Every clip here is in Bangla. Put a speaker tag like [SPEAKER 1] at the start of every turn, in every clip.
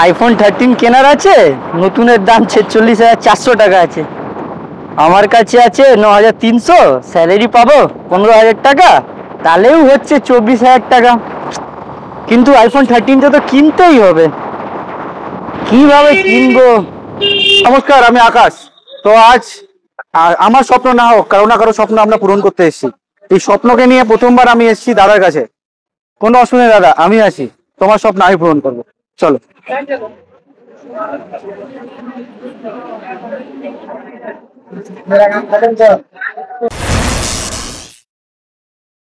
[SPEAKER 1] আইফোন 13 কেনার আছে, নতুনের দাম 46,400 টাকা আছে। আমার কাছে আছে 9,300, স্যালারি পাবো 15,000 টাকা, তাহলেও হচ্ছে 24,000 টাকা। কিন্তু আইফোন 13টা তো কিনতেই হবে, কিভাবে কিনবো?
[SPEAKER 2] নমস্কার, আমি আকাশ। তো আজ আমার স্বপ্ন না হোক, কারো না কারো স্বপ্ন আমরা পূরণ করতে এসেছি। এই স্বপ্নকে নিয়ে প্রথমবার আমি এসেছি দাদার কাছে। কোনো অসুবিধা নেই দাদা, আমি আছি, তোমার স্বপ্ন আমি পূরণ করবো। চলো।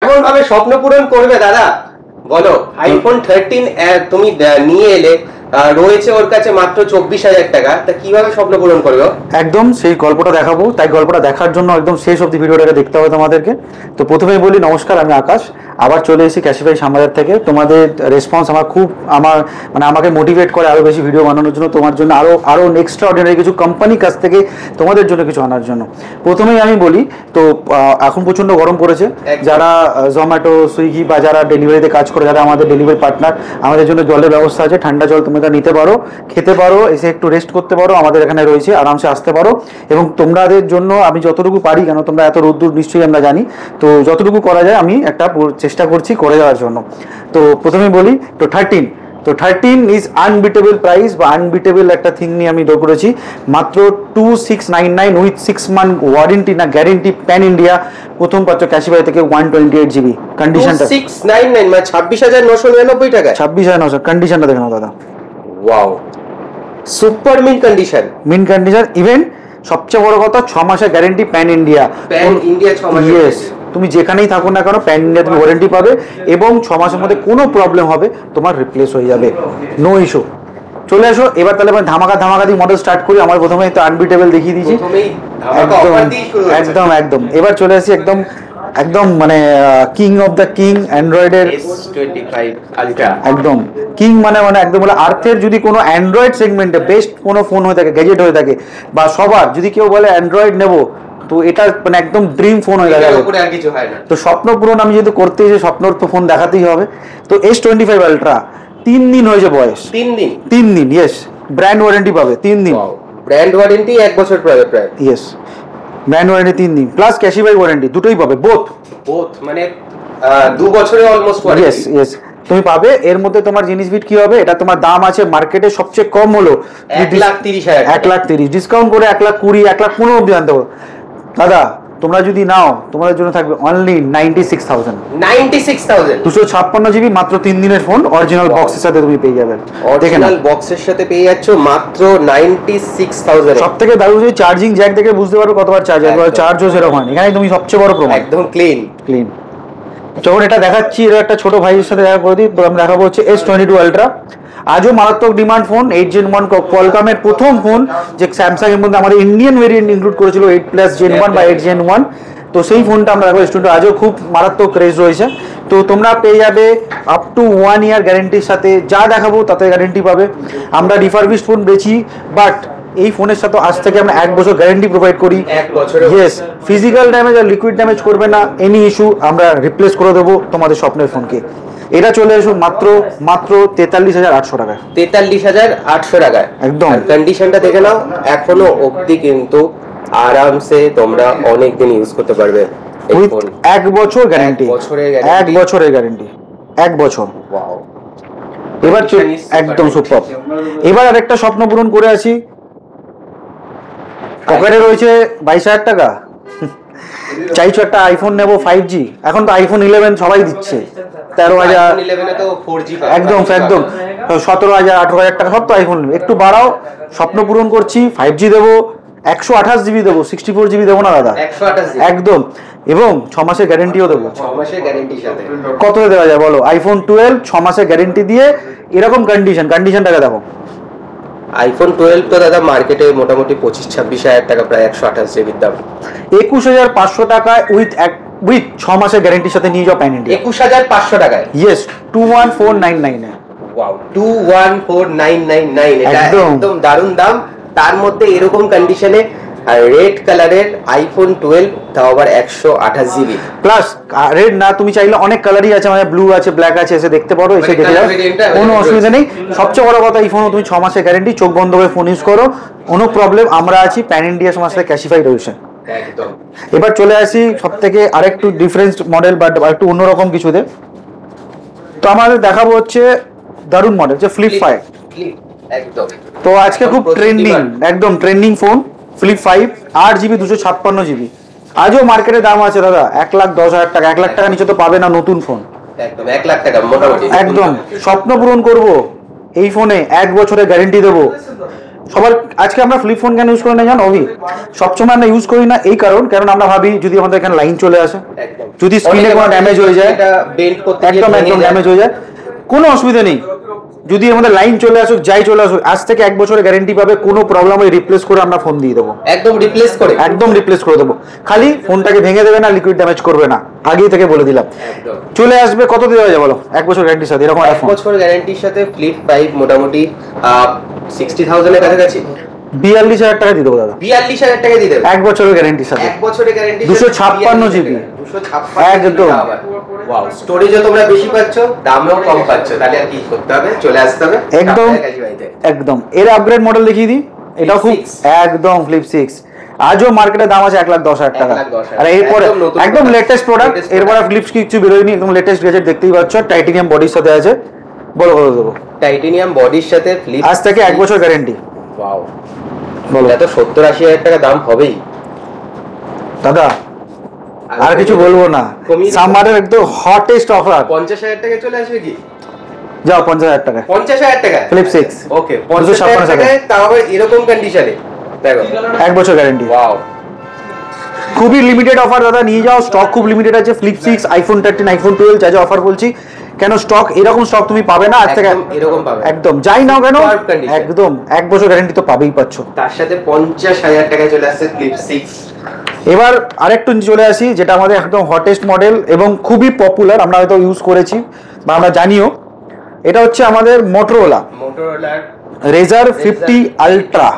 [SPEAKER 3] কেমন ভাবে স্বপ্ন পূরণ করবে দাদা বলো? আইফোন 13 তুমি নিয়ে এলে, রয়েছে ওর কাছে মাত্র 24,000 টাকা, তা কিভাবে স্বপ্ন পূরণ করবে?
[SPEAKER 2] একদম সেই গল্পটা দেখাবো, তাই গল্পটা দেখার জন্য একদম শেষ অব্দি ভিডিওটাকে দেখতে হবে তোমাদেরকে। তো প্রথমেই বলি নমস্কার, আমি আকাশ। আবার চলে এসেছি ক্যাশিফাই শ্যামবাজার থেকে। তোমাদের রেসপন্স আমাকে মোটিভেট করে আরো বেশি ভিডিও বানানোর জন্য, তোমার জন্য আরো এক্সট্রা অর্ডিনারি কিছু কোম্পানির কাছ থেকে তোমাদের জন্য কিছু আনার জন্য। প্রথমেই আমি বলি, তো এখন প্রচন্ড গরম পড়েছে। যারা জোম্যাটো, সুইগি বা যারা ডেলিভারিতে কাজ করে, যারা আমাদের ডেলিভারি পার্টনার, আমাদের জন্য জলের ব্যবস্থা আছে, ঠান্ডা জল তোমরা নিতে পারো, খেতে পারো, এসে একটু রেস্ট করতে পারো, আমাদের এখানে রয়েছে, আরামসে আসতে পারো। এবং তোমাদের জন্য আমি যতটুকু পারি, কেন তোমরা এত রোদ্দুর নিশ্চয়ই আমরা জানি, তো যতটুকু করা যায় আমি একটা চেষ্টা করছি করে যাওয়ার জন্য। তো প্রথমে বলি, তো 13 ইজ আনবিটেবল প্রাইস বা আনবিটেবল একটা থিং নিয়ে আমি ডো করেছি। মাত্র 2699 উইথ 6 মান্থ ওয়ারেন্টি না গ্যারেন্টি, প্যান ইন্ডিয়া। প্রথম পাচ্ছ ক্যাশিফাই থেকে 128 জিবি কন্ডিশনটা
[SPEAKER 3] 2699 মানে 26,999 টাকা।
[SPEAKER 2] 26,900 কন্ডিশনটা দেখে নাও দাদা।
[SPEAKER 3] Wow, super mint condition.
[SPEAKER 2] Even সবচেয়ে বড় কথা, 6 মাসের গ্যারেন্টি, প্যান ইন্ডিয়া।
[SPEAKER 3] 6 মাস।
[SPEAKER 2] ইয়েস, তুমি যেখানেই থাকো না কেন, প্যান ইন্ডিয়া তুমি ওয়ারেন্টি পাবে, এবং 6 মাসের মধ্যে কোনো প্রবলেম হবে তোমার রিপ্লেস হয়ে যাবে, নো ইস্যু। চলে আসো এবার, তাহলে আমি ধামাকা দিয়ে মডেল স্টার্ট করি। আমার প্রথমে তো আনবিটেবল দেখিয়ে দিয়েছি, একদম। এবার চলে আসি একদম মানে কিং অফ দ্য কিং, অ্যান্ড্রয়েডের
[SPEAKER 3] S25 আলট্রা।
[SPEAKER 2] একদম কিং, মানে একদম বলে আর্থের যদি কোনো অ্যান্ড্রয়েড সেগমেন্টে বেস্ট কোনো ফোন হয়ে থাকে, গ্যাজেট হয়ে থাকে, বা সবার যদি কেউ বলে অ্যান্ড্রয়েড নেবো, তো এটা মানে একদম ড্রিম ফোন হয়ে যাবে। তো স্বপ্ন পূরণ আমি যেহেতু করতে এসে, স্বপ্নর তো ফোন দেখাতেই হবে। তো S25 আলট্রা 3 দিন হয়েছে বয়স। 3 দিন ইয়েস, ব্র্যান্ড ওয়ারেন্টি পাবে 3 দিন।
[SPEAKER 3] ব্র্যান্ড ওয়ারেন্টি 1 বছর প্রায়।
[SPEAKER 2] ইয়েস, ব্র্যান্ড ওয়ারেন্টি 3 দিন প্লাস ক্যাশিফাই ওয়ারেন্টি, দুটোই পাবে, বোথ মানে
[SPEAKER 3] 2 বছরে অলমোস্ট ওয়ারেন্টি।
[SPEAKER 2] ইয়েস তুমি পাবে। এর মধ্যে তোমার জিনিস বিট কি হবে, এটা তোমার দাম আছে মার্কেটে সবচেয়ে কম হলো
[SPEAKER 3] 1,30,000,
[SPEAKER 2] 1,30,000, ডিসকাউন্ট করে 1,20,000, 1,15,000 অব্দি আনতে পারো দাদা। তোমরা যদি নাও, তোমাদের জন্য থাকবে অনলি 96,000। 256 জিবি, মাত্র 3 দিনের ফোন, অরিজিনাল বক্সের সাথে তুমি পেয়ে যাবে।
[SPEAKER 3] অরিজিনাল বক্সের সাথে পেয়ে যাচ্ছ মাত্র 96,000।
[SPEAKER 2] সব থেকে দারুণ যে চার্জিং জ্যাক দেখে বুঝতে পারবে কতবার চার্জ হয়, চার্জও সেরকম হয়, এখানে তুমি সবচেয়ে বড় প্রমাণ,
[SPEAKER 3] একদম ক্লিন।
[SPEAKER 2] যখন এটা দেখাচ্ছি, এর একটা ছোট ভাইয়ের সাথে দেখা করে দিই। আমরা দেখাবো হচ্ছে S22 আলট্রা, আজও মারাত্মক ডিমান্ড ফোন, 8 Gen 1 কোয়ালকমের প্রথম ফোন, যে স্যামসাং এর মধ্যে আমাদের ইন্ডিয়ান ভেরিয়েন্ট ইনক্লুড করেছিল 8+ Gen 1 বা 8 Gen 1। তো সেই ফোনটা আমরা দেখাবো S22, আজও খুব মারাত্মক ক্রেজ রয়েছে। তো তোমরা পেয়ে যাবে আপ টু 1 ইয়ার গ্যারেন্টির সাথে, যা দেখাবো তাতে গ্যারেন্টি পাবে। আমরা রিফারবিশড ফোন বেচি, বাট এই ফোনের সাথে আজ থেকে আমরা 1 বছর গ্যারেন্টি প্রোভাইড করি। ইয়েস, ফিজিক্যাল ড্যামেজ আর লিকুইড ড্যামেজ করবে না, এনি ইস্যু, আমরা রিপ্লেস করে দেবো তোমাদের স্বপ্নের ফোনকে। এটা চলে এসো মাত্র 43,800 টাকায়।
[SPEAKER 3] 43,800 টাকায় একদম। কন্ডিশনটা দেখে নাও, এখনো অবধি কিন্তু আরামসে তোমরা অনেক দিন ইউজ করতে পারবে।
[SPEAKER 2] 1 বছর গ্যারেন্টি, 1 বছরের গ্যারেন্টি, 1 বছর।
[SPEAKER 3] ওয়াও,
[SPEAKER 2] এবার একদম সুপার। এবার আরেকটা স্বপ্ন পূরণ করে আছি। পকেটে রয়েছে 22,000 টাকা, চাইছো একটা আইফোন নেবো 5G, এখন তো আইফোন 11 সবাই দিচ্ছে 13,000, একদম 17,000, 18,000 টাকা, সব তো আইফোন। একটু বাড়াও, স্বপ্ন পূরণ করছি, 5G দেবো, 128 জিবি দেবো, 64 জিবি দেবো না দাদা, একদম। এবং 6 মাসের গ্যারেন্টিও দেবো।
[SPEAKER 3] 6 মাসের গ্যারেন্টির সাথে
[SPEAKER 2] কত দেওয়া যায় বলো? আইফোন 12 6 মাসের গ্যারেন্টি দিয়ে, এরকম কন্ডিশনটাকে দেখো।
[SPEAKER 3] আইফোন 12 তো দাদা মার্কেটে মোটামুটি 25-26,000 টাকা, প্রায় 128 জিবির দাম।
[SPEAKER 2] 21,500 টাকায় উইথ 6 মাসের গ্যারেন্টির সাথে নিয়ে যাও প্যান ইন্ডিয়া।
[SPEAKER 3] 21,500 টাকায়?
[SPEAKER 2] ইয়েস, 21,499 এ।
[SPEAKER 3] ওয়াও, 21,499, এটা একদম দারুণ দাম। তার মধ্যে এরকম কন্ডিশনে আর রেড কালারের আইফোন 12, তাও আবার 128 GB।
[SPEAKER 2] প্লাস রেড না, তুমি চাইলে অনেক কালারই আছে, মানে ব্লু আছে, ব্ল্যাক আছে, এসে দেখতে পারো, এসে দেখে যাও, কোনো অসুবিধা নেই। সবচেয়ে বড় কথা, এই ফোন তুমি 6 মাসের গ্যারেন্টি, চোখ বন্ধ করে ফোন ইউজ করো, কোনো প্রবলেম, আমরা আছি প্যান ইন্ডিয়া সমস্ত ক্যাশিফাই রয়েছে।
[SPEAKER 3] একদম।
[SPEAKER 2] এবার চলে আসি সব থেকে আরেকটু ডিফারেন্ট মডেল বা একটু অন্যরকম কিছুতে। তো আমাদের দেখাবো হচ্ছে দারুণ মডেল, যে ফ্লিপ 5।
[SPEAKER 3] একদম।
[SPEAKER 2] তো আজকে খুব ট্রেন্ডিং, একদম trending phone flip 5, 8GB 256GB। আজও মার্কেটে দাম আছে দাদা 1,10,000 টাকা। 1 লাখ টাকা নিচে তো পাবে না নতুন ফোন।
[SPEAKER 3] একদম 1 লাখ টাকা মোটামুটি।
[SPEAKER 2] একদম স্বপ্ন পূরণ করব এই ফোনে, 1 বছরের গ্যারেন্টি দেবো সবার। আজকে আমরা ফ্লিপ ফোন কেন ইউজ করি না জানো অভি? সবসময় আমরা ইউজ করি না এই কারণ আমরা ভাবি যদি আমাদের এখানে লাইন চলে আসে, যদি স্ক্রিনে কোনো ড্যামেজ হয়ে যায়, একদম ড্যামেজ হয়ে যায়, কোনো অসুবিধা নেই। যদি আমাদের লাইন চলে আসুক, যাই চলে আসুক, আজ থেকে 1 বছরের গ্যারেন্টি পাবে, কোনো প্রবলেম হলে রিপ্লেস করে আমরা ফোন দিয়ে দেবো।
[SPEAKER 3] একদম রিপ্লেস করে
[SPEAKER 2] দেবো। খালি ফোনটাকে ভেঙে দেবে না, লিকুইড ড্যামেজ করবে না, আগেই থেকে বলে দিলাম। চলে আসবে, কত দেওয়া যায় বলো 1 বছর গ্যারেন্টির সাথে? এরকম
[SPEAKER 3] 1 বছর গ্যারেন্টির সাথে ফ্লিপ 5 মোটামুটি 60,000 এর কাছাকাছি।
[SPEAKER 2] 42,000 টাকা দিয়ে দেবো দাদা।
[SPEAKER 3] 42,000 টাকা দিয়ে দেবে
[SPEAKER 2] 1 বছরের গ্যারেন্টির সাথে।
[SPEAKER 3] 1 বছরের গ্যারেন্টি
[SPEAKER 2] 256GB।
[SPEAKER 3] 256
[SPEAKER 2] একদম।
[SPEAKER 3] ওয়াও, স্টোরেজও তোমরা বেশি পাচ্ছ, দামও কম পাচ্ছ, তাহলে আর কি করতে হবে, চলে আসতে হবে
[SPEAKER 2] একদম একদম। এর আপগ্রেড মডেল দেখিয়ে দিই, এটাও খুব একদম ফ্লিপ 6। আজও মার্কেটে দাম আছে 1,10,000 টাকা। আর এরপরে একদম লেটেস্ট প্রোডাক্ট, এরপরে ফ্লিপ কিছু বেরোয়নি, একদম লেটেস্ট গ্যাজেট দেখতেই পাচ্ছ, টাইটেনিয়াম বডির সাথে আছে। বলো কত দেবো?
[SPEAKER 3] টাইটেনিয়াম বডির সাথে ফ্লিপ,
[SPEAKER 2] আজ থেকে 1 বছর গ্যারেন্টি।
[SPEAKER 3] ওয়াও, বলো এত 70-80,000 টাকা দাম হবেই
[SPEAKER 2] দাদা। আর কিছু বলবো না, সামারের একদম হটেস্ট অফার।
[SPEAKER 3] 50,000 টাকা চলে আসবে কি?
[SPEAKER 2] যাও 50,000 টাকা।
[SPEAKER 3] 50,000 টাকা
[SPEAKER 2] ফ্লিপ 6।
[SPEAKER 3] ওকে, 50,000 টাকা, তাও আবার এরকম কন্ডিশনে, দেখো
[SPEAKER 2] 1 বছর গ্যারেন্টি।
[SPEAKER 3] ওয়াও,
[SPEAKER 2] খুবই লিমিটেড অফার দাদা, নিয়ে যাও, স্টক খুব লিমিটেড আছে। ফ্লিপ 6, আইফোন 13, আইফোন 12 যা যা অফার বলছি, কেন স্টক এরকম স্টক তুমি পাবে না আজ থেকে,
[SPEAKER 3] এরকম পাবে
[SPEAKER 2] একদম। যাই নাও কেন একদম 1 বছর গ্যারেন্টি তো পাবেই পাচ্ছ।
[SPEAKER 3] তার সাথে 50,000 টাকা চলে আসছে ফ্লিপ 6।
[SPEAKER 2] এবার আরেকটু চলে আসি, যেটা আমাদের একদম হটেস্ট মডেল এবং খুবই পপুলার, আমরা হয়তো ইউজ করেছি বা আমরা জানিও। এটা হচ্ছে আমাদের মোটরোলা রেজার 50 আলট্রা।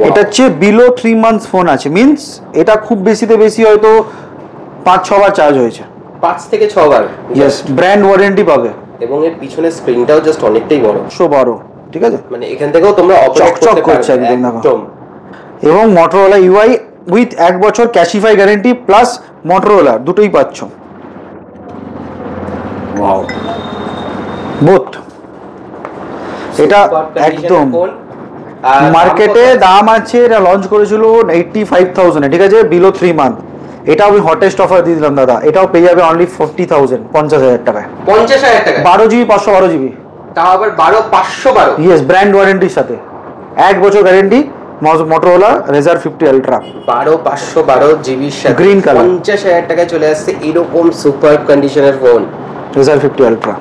[SPEAKER 2] এটা হচ্ছে বিলো 3 মান্থস ফোন আছে, মিন্স এটা খুব বেশিতে বেশি হয়তো 5-6 বার চার্জ হয়েছে,
[SPEAKER 3] 5 থেকে 6 বার।
[SPEAKER 2] ইয়েস, ব্র্যান্ড ওয়ারেন্টি পাবে।
[SPEAKER 3] এবং এর পিছনে স্ক্রিনটাও জাস্ট অনেকটাই বড়,
[SPEAKER 2] 112, ঠিক আছে,
[SPEAKER 3] মানে এখান থেকেও তোমরা অপারেট করতে
[SPEAKER 2] করছে
[SPEAKER 3] পারবে
[SPEAKER 2] একদম। এবং মোটরোলা ইউআই উইথ 1 বছর ক্যাশিফাই গ্যারেন্টি প্লাস মোটরোলা দুটোই পাচ্ছ।
[SPEAKER 3] Wow,
[SPEAKER 2] both. এটা একদম মার্কেটে দাম আছে, এটা লঞ্চ করেছিল 85,000 এ, ঠিক আছে, বিলো 3 মান্থ। এটাও আমি হটেস্ট অফার দিয়ে দিলাম দাদা, এটাও পেয়ে যাবে অনলি 40,000, 50,000 টাকায়।
[SPEAKER 3] 50,000 টাকা,
[SPEAKER 2] 12GB 512GB,
[SPEAKER 3] তাও আবার 512।
[SPEAKER 2] ইয়েস, ব্র্যান্ড ওয়ারেন্টির সাথে 1 বছর গ্যারেন্টি। মোটরোলা রেজার 50 আলট্রা
[SPEAKER 3] 512GB সাথে
[SPEAKER 2] গ্রিন কালার,
[SPEAKER 3] 50,000 টাকায় চলে আসছে এরকম সুপার কন্ডিশনের ফোন,
[SPEAKER 2] রেজার 50 আলট্রা।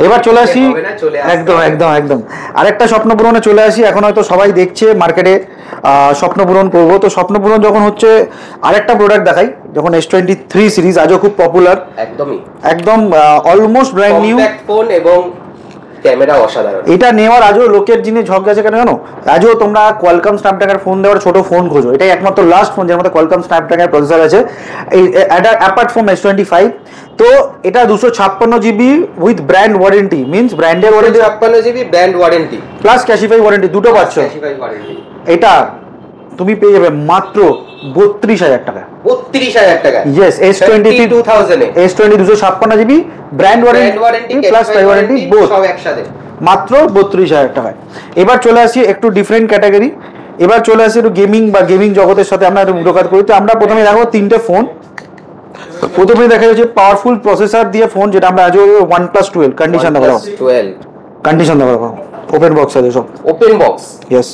[SPEAKER 2] এবার চলে আসি, একদম একদম একদম আরেকটা স্বপ্ন পূরণে চলে আসি। এখন হয়তো সবাই দেখছে মার্কেটে স্বপ্ন পূরণ করবো, তো স্বপ্ন পূরণ যখন হচ্ছে আরেকটা প্রোডাক্ট দেখাই, যখন S23 সিরিজ আজও খুব পপুলার,
[SPEAKER 3] একদমই
[SPEAKER 2] একদম অলমোস্ট ব্র্যান্ড নিউ
[SPEAKER 3] ফোন এবং ক্যামেরা অসাধারণ।
[SPEAKER 2] এটা নেওয়ার আজও লোকের জিনিস ঝক গেছে কেন জানো? আজও তোমরা কোয়ালকম স্ন্যাপড্রাগন ফোন দেওয়ার ছোট ফোন খোঁজো, এটাই একমাত্র লাস্ট ফোন যার মধ্যে কোয়ালকম স্ন্যাপড্রাগন প্রসেসর আছে, অ্যাপার্ট ফ্রম S25। তো এটা 256GB with brand warranty, means ব্র্যান্ডের warranty,
[SPEAKER 3] 256GB brand warranty
[SPEAKER 2] plus Cashify warranty দুটো পাচ্ছ। এটা তুমি পেয়ে যাবে মাত্র 32,000 টাকা।
[SPEAKER 3] 32,000 টাকা,
[SPEAKER 2] yes, S23 256GB brand warranty plus price warranty both
[SPEAKER 3] সব একসাথে
[SPEAKER 2] মাত্র 32,000 টাকায়। এবার চলে আসি একটু ডিফারেন্ট ক্যাটাগরি, এবার চলে আসি একটু গেমিং বা গেমিং জগতের সাথে আমরা একটু মুলাকাত করি। তো আমরা প্রথমে দেখো 3টে ফোন। প্রথমে দেখা যাচ্ছে পাওয়ারফুল প্রসেসর দিয়ে ফোন, যেটা আমরা আজও OnePlus 12 কন্ডিশন দেখাবো, কন্ডিশন দেখাবো, ওপেন বক্স আছে সব,
[SPEAKER 3] ওপেন বক্স,
[SPEAKER 2] ইয়েস।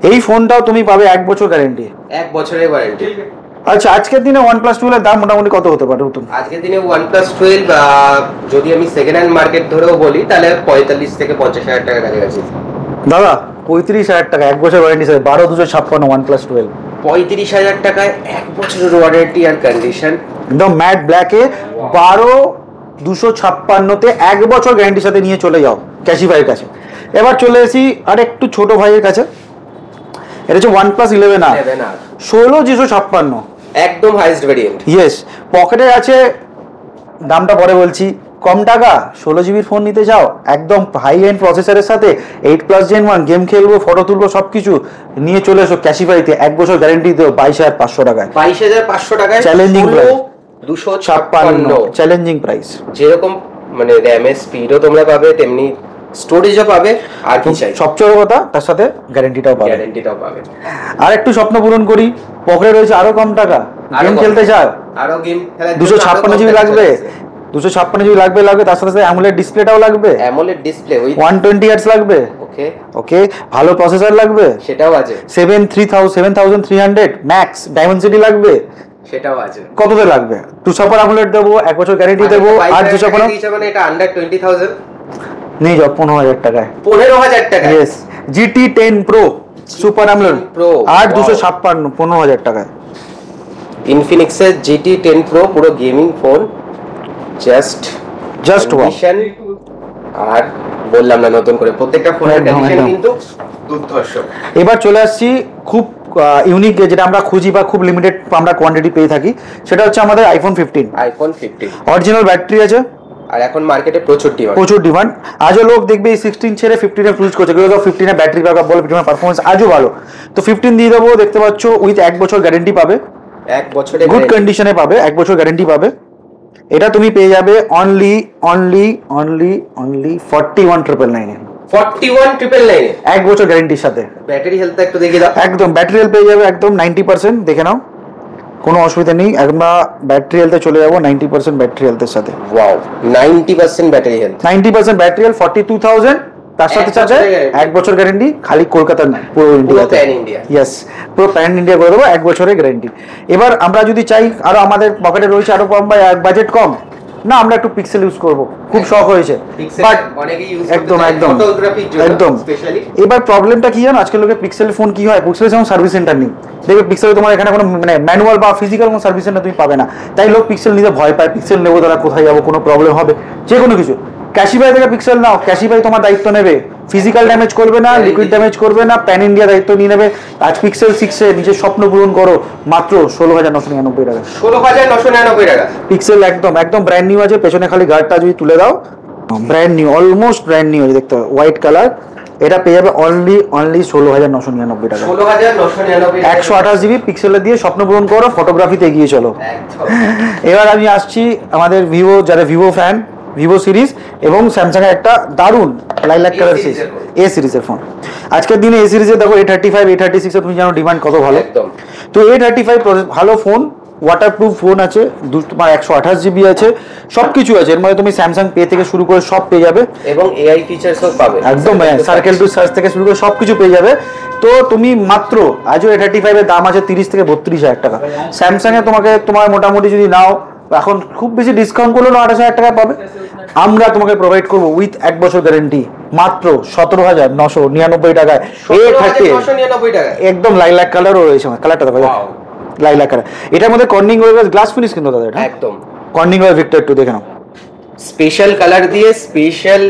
[SPEAKER 2] এই ফোনটাও তুমি পাবে 1 বছর গ্যারেন্টি,
[SPEAKER 3] 1 বছরের ওয়ারেন্টি।
[SPEAKER 2] আচ্ছা, আজকের দিনে OnePlus 12 এর দাম মোটামুটি কত হতে পারে?
[SPEAKER 3] আজকের দিনে OnePlus 12 যদি আমি সেকেন্ড হ্যান্ড মার্কেট ধরেও বলি, তাহলে 45 থেকে 50,000 টাকা কাছাকাছি।
[SPEAKER 2] দাদা 35,000 টাকা 1 বছর ওয়ারেন্টি সাথে 12,256 OnePlus 12,
[SPEAKER 3] 35,000 টাকায় 1 বছরের ওয়ারেন্টি আর কন্ডিশন,
[SPEAKER 2] একদম ম্যাট ব্ল্যাকে 12,256 তে 1 বছর গ্যারেন্টির সাথে নিয়ে চলে যাও ক্যাশিফাইয়ের কাছে। এবার চলে এসি আর একটু ছোট ভাইয়ের কাছে, এটা হচ্ছে OnePlus 11R
[SPEAKER 3] 11R
[SPEAKER 2] 16,256
[SPEAKER 3] একদম হাইয়েস্ট ভেরিয়েন্ট।
[SPEAKER 2] ইয়েস। পকেটে আছে, দামটা পরে বলছি, কম টাকা 16 GB ফোন নিতে চাও একদম হাই এন্ড প্রসেসরের সাথে 8+ Gen 1, গেম খেলবো, ফটো তুলবো, সবকিছু নিয়ে চলে এসো ক্যাশিফাইতে, 1 বছর গ্যারেন্টি দেবো 22,500 টাকায়।
[SPEAKER 3] 22,500 টাকায়
[SPEAKER 2] চ্যালেঞ্জিং প্রাইস,
[SPEAKER 3] 256।
[SPEAKER 2] Challenging price.
[SPEAKER 3] যেরকম মানে র্যামের স্পিডও তোমরা পাবে, তেমনি স্টোরেজও পাবে, আর কি চাই?
[SPEAKER 2] সবচেয়ে বড় কথা তার সাথে গ্যারেন্টিটাও পাবে।
[SPEAKER 3] গ্যারেন্টিটাও পাবে।
[SPEAKER 2] আর একটু স্বপ্ন পূরণ করি, পকেটে রয়েছে আরো কম টাকা, গেম খেলতে চাও,
[SPEAKER 3] আরো গেম খেলার
[SPEAKER 2] 256 GB লাগবে, 256 GB লাগবে, তার সাথে সাথে অ্যামোলেড ডিসপ্লেটাও লাগবে,
[SPEAKER 3] অ্যামোলেড ডিসপ্লে উইথ
[SPEAKER 2] 120 Hz লাগবে।
[SPEAKER 3] ওকে
[SPEAKER 2] ওকে, ভালো প্রসেসর লাগবে,
[SPEAKER 3] সেটাও আছে।
[SPEAKER 2] 7300 ম্যাক্স ডায়মেনসিটি লাগবে,
[SPEAKER 3] সেটাও আছে।
[SPEAKER 2] কততে লাগবে? 2 সুপার অ্যামোলেড দেবো, 1 বছর গ্যারেন্টি দেবো, আর 2 সুপার
[SPEAKER 3] মানে এটা আন্ডার 20,000
[SPEAKER 2] নিয়ে যাও 15,000 টাকায়।
[SPEAKER 3] 15,000 টাকা।
[SPEAKER 2] Yes, GT 10 Pro super AMOLED
[SPEAKER 3] Pro,
[SPEAKER 2] আর
[SPEAKER 3] wow।
[SPEAKER 2] 256 15,000 টাকায়।
[SPEAKER 3] ইনফিনিক্সের GT 10 Pro পুরো গেমিং ফোন, জাস্ট
[SPEAKER 2] ওয়াও।
[SPEAKER 3] আর বললাম না নতুন করে প্রত্যেকটা ফোনের
[SPEAKER 2] একদম,
[SPEAKER 3] কন্ডিশন
[SPEAKER 2] একদম।
[SPEAKER 3] কিন্তু দুর্ধর্ষ।
[SPEAKER 2] এবার চলে আসছি খুব ইউনিক, যেটা আমরা খুঁজি বা খুব লিমিটেড আমরা কোয়ান্টিটি পেয়ে থাকি, সেটা হচ্ছে আমাদের আইফোন 15।
[SPEAKER 3] আইফোন 15
[SPEAKER 2] অরিজিনাল ব্যাটারি আছে,
[SPEAKER 3] আর এখন মার্কেটে প্রচুর
[SPEAKER 2] ডিমান্ড। আজও লোক দেখবে এই 16 ছেড়ে 15 ইউজ করছে, কেউ 15 ব্যাটারি ব্যাকআপ বলে, 15 পারফরমেন্স আজও ভালো। তো 15 দিয়ে দেবো, দেখতে পাচ্ছ উইথ 1 বছর গ্যারেন্টি পাবে,
[SPEAKER 3] 1 বছরে
[SPEAKER 2] গুড কন্ডিশনে পাবে, 1 বছর গ্যারেন্টি পাবে। এটা তুমি পেয়ে যাবে অনলি 41,999
[SPEAKER 3] 41,999
[SPEAKER 2] 1 বছর গ্যারেন্টির সাথে।
[SPEAKER 3] ব্যাটারি হেলথ একটু দেখিয়ে দাও।
[SPEAKER 2] একদম ব্যাটারি হেলথ পেয়ে যাবে একদম 90%, দেখে নাও, কোনো অসুবিধা নেই। আমরা ব্যাটারি হেলথে চলে যাবো 90% ব্যাটারি হেলথের সাথে।
[SPEAKER 3] Wow, 90% battery health,
[SPEAKER 2] 90% battery health, 42,000, তার সাথে সাথে 1 বছর গ্যারেন্টি, খালি কলকাতা না, পুরো ইন্ডিয়াতে।
[SPEAKER 3] Pan India.
[SPEAKER 2] ইয়েস, পুরো প্যান ইন্ডিয়া করে দেবো, 1 বছরের গ্যারেন্টি। এবার আমরা যদি চাই আরো আমাদের পকেটে রয়েছে আরো কম বা বাজেট কম, না আমরা একটু পিক্সেল ইউজ করব, খুব শখ হয়েছে, বাট একদম একদম। এবার প্রবলেমটা কি জানো, আজকাল লোকের পিক্সেল ফোন কি হয়, পিক্সেল যেমন সার্ভিস সেন্টার নেই, দেখবে পিক্সেলে তোমার এখানে কোনো মানে ম্যানুয়াল বা ফিজিক্যাল কোনো সার্ভিস সেন্টার তুমি পাবে না, তাই লোক পিক্সেল নিতে ভয় পায়, পিক্সেল নেবো তারা কোথায় যাবো, কোনো প্রবলেম হবে, যে কোনো কিছু। ক্যাশিফাই থেকে পিক্সেল নাও, ক্যাশিফাই তোমার দায়িত্ব নেবে, ফিজিক্যাল ড্যামেজ করবে না, লিকুইড ড্যামেজ করবে না, প্যান ইন্ডিয়া দায়িত্ব নিয়ে নেবে। আজ পিক্সেল 6 এ নিজের স্বপ্ন পূরণ করো মাত্র 16,999 টাকা।
[SPEAKER 3] 16,999 টাকা
[SPEAKER 2] পিক্সেল একদম ব্র্যান্ড নিউ আছে, পেছনে খালি গার্ডটা যদি তুলে দাও, brand new, almost brand new আছে, দেখতে হোয়াইট কালার। এটা পেয়ে যাবে অনলি 16,999 টাকা।
[SPEAKER 3] 16,999
[SPEAKER 2] 128 GB পিক্সেলে দিয়ে স্বপ্ন পূরণ করো, ফটোগ্রাফিতে এগিয়ে চলো। এবার আমি আসছি আমাদের ভিভো, যারা ভিভো ফ্যান, ভিভো সিরিজ এবং স্যামসাং এর একটা দারুণ লাইলাক কালার সিরিজ, এ সিরিজের ফোন। আজকের দিনে এ সিরিজে দেখো A35 A36 এর তুমি জানো ডিমান্ড কত ভালো। তো A35 ভালো ফোন, ওয়াটারপ্রুফ ফোন আছে, তোমার 128 GB আছে, সবকিছু আছে এর মধ্যে। তুমি স্যামসাং পে থেকে শুরু করে সব পেয়ে যাবে,
[SPEAKER 3] এবং এআই ফিচারসও পাবে
[SPEAKER 2] একদম, সার্কেল টু সার্চ থেকে শুরু করে সবকিছু পেয়ে যাবে। তো তুমি মাত্র আজও A35 এর দাম আছে 30 থেকে 32,000 টাকা। স্যামসাং এ তোমার মোটামুটি যদি নাও, এখন খুব বেশি ডিসকাউন্ট করলে 28,000 টাকা পাবে। আমরা তোমাকে প্রোভাইড করবো উইথ 1 বছর গ্যারেন্টি মাত্র 17,999 টাকায়। একদম লাইলাক কালারও রয়েছে, আমার কালারটা দেখো, লাইলাক কালার। এটার মধ্যে কর্নিং ওয়েভের গ্লাস ফিনিশ কিন্তু দাদা, এটা
[SPEAKER 3] একদম
[SPEAKER 2] কর্নিং ওয়েভ ভিক্টর, একটু দেখে নাও,
[SPEAKER 3] স্পেশাল কালার দিয়ে স্পেশাল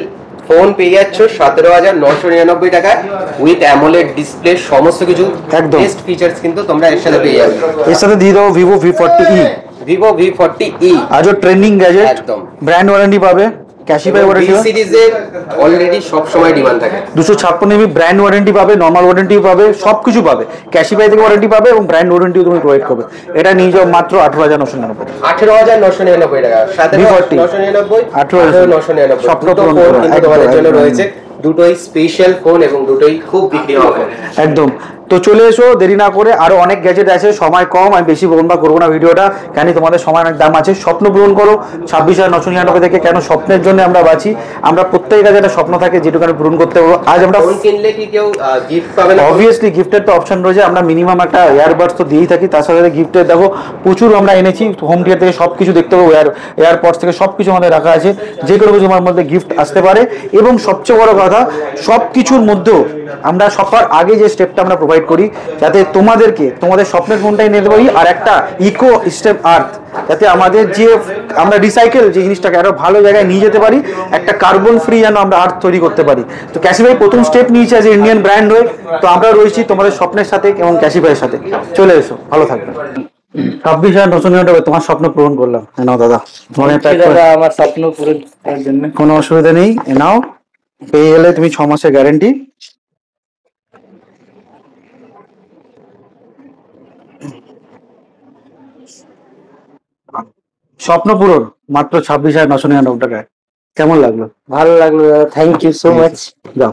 [SPEAKER 3] ফোন পেয়ে যাচ্ছ 17,999 টাকায় উইথ অ্যামোলেড ডিসপ্লে, সমস্ত কিছু
[SPEAKER 2] একদম
[SPEAKER 3] বেস্ট ফিচারস কিন্তু তোমরা এর সাথে পেয়ে যাবে।
[SPEAKER 2] এর সাথে দিয়ে দাও ভিভো V40e,
[SPEAKER 3] ভিভো V40e
[SPEAKER 2] আজও ট্রেন্ডিং গ্যাজেট,
[SPEAKER 3] একদম
[SPEAKER 2] ব্র্যান্ড ওয়ারেন্টি পাবে, ক্যাশিফাই ওয়ারেন্টি
[SPEAKER 3] সিরিজের অলরেডি সব সময় ডিমান্ড থাকে।
[SPEAKER 2] 256 MB ব্র্যান্ড ওয়ারেন্টি পাবে, নরমাল ওয়ারেন্টি পাবে, সবকিছু পাবে, ক্যাশিফাই থেকে ওয়ারেন্টি পাবে এবং ব্র্যান্ড ওয়ারেন্টিও তুমি প্রোভাইড করবে। এটা নিয়ে যাও মাত্র 18,999 টাকা।
[SPEAKER 3] 18,999 টাকা, 17,999, 18,999
[SPEAKER 2] স্বপ্ন
[SPEAKER 3] দুটো
[SPEAKER 2] পূরণ
[SPEAKER 3] ফোন
[SPEAKER 2] করো,
[SPEAKER 3] কিন্তু তোমাদের জন্য
[SPEAKER 2] একদম,
[SPEAKER 3] রয়েছে, দুটোই স্পেশাল ফোন এবং দুটোই খুব বিক্রি হবে
[SPEAKER 2] একদম। তো চলে এসো, দেরি না করে, আরো অনেক গ্যাজেট আছে, সময় কম, আমি বেশি বলবা করবো না ভিডিওটা, কেন তোমাদের সময় অনেক দাম আছে। স্বপ্ন পূরণ করো 26,999 থেকে, কেন স্বপ্নের জন্য আমরা বাঁচি, আমরা প্রত্যেকের কাছে একটা স্বপ্ন থাকে যেটুকু পূরণ করতে পারবো। আজ আমরা
[SPEAKER 3] ফোন কিনলে কি কেউ গিফট পাবে না?
[SPEAKER 2] অবভিয়াসলি গিফটের তো অপশন রয়েছে, আমরা মিনিমাম একটা এয়ারবাডস তো দিয়েই থাকি, তার সাথে গিফটের দেখো প্রচুর আমরা এনেছি, হোম থিয়েটার থেকে সবকিছু দেখতে পাবো, এয়ারপডস থেকে সবকিছু আমাদের রাখা আছে, যে কোনো কিছু আমার মধ্যে গিফট আসতে পারে। এবং সবচেয়ে বড় কথা, সবকিছুর মধ্যেও আমরা সবার আগে যে স্টেপটা আমরা প্রোভাইড প্রোভাইড করি, যাতে তোমাদের স্বপ্নের ফোনটাই নিতে পারি। আর একটা ইকো স্টেপ আর্থ, যাতে আমাদের যে আমরা রিসাইকেল যে জিনিসটাকে আরো ভালো জায়গায় নিয়ে যেতে পারি, একটা কার্বন ফ্রি যেন আমরা আর্থ তৈরি করতে পারি। তো ক্যাশিফাই প্রথম স্টেপ নিয়েছে যে ইন্ডিয়ান ব্র্যান্ড হয়ে, তো আমরা রয়েছি তোমাদের স্বপ্নের সাথে এবং ক্যাশিফাইয়ের সাথে। চলে এসো, ভালো থাকবে। 26,999 তোমার স্বপ্ন পূরণ করলাম। নাও দাদা, মনে
[SPEAKER 1] দাদা আমার স্বপ্ন পূরণ করার জন্য।
[SPEAKER 2] কোনো অসুবিধা নেই, নাও। পেয়ে গেলে তুমি 6 মাসের গ্যারেন্টি। স্বপ্ন পূরণ মাত্র 26,999 টাকায়। কেমন লাগলো?
[SPEAKER 1] ভালো লাগলো দাদা, থ্যাংক ইউ সো মাচ।
[SPEAKER 2] যাও।